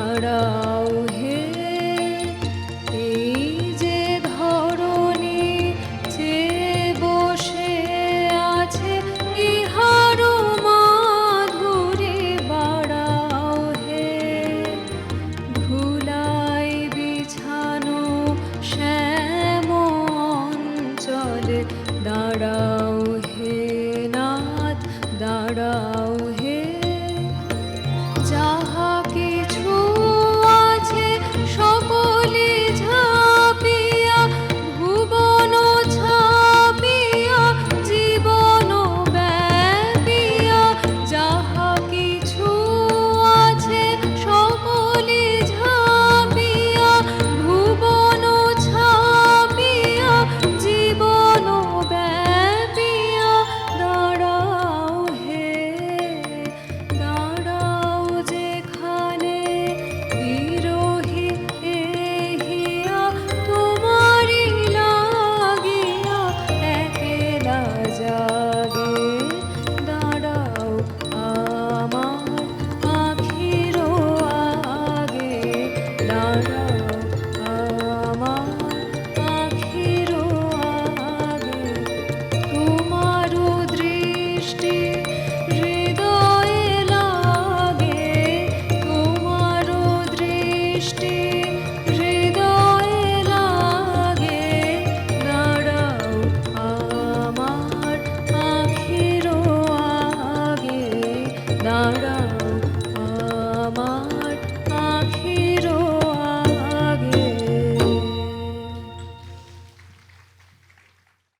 দাঁড়াও হে, এই যে ধরণী চেয়ে বসে আছে, ইহারও মাধুরী বাড়াও হে। ধুলায় বিছানো শ্যাম অঞ্চলে দাঁড়াও হে নাথ, দাঁড়াও হে। যাহা কিছু আছে সকলে ঝাঁপিয়া, ভুবন ছাপিয়া, জীবন ব্যাপিয়া। যাহা কিছু আছে সকলে ঝাঁপিয়া, ভুবন ছাপিয়া, জীবন ব্যাপিয়া। দাঁড়াও হে, দাঁড়াও যেখানে, বিরহী এহিয়া তোমারি লাগিয়া একেলা জাগে। দাঁড়াও আমার আখির আগে, দাঁড়াও।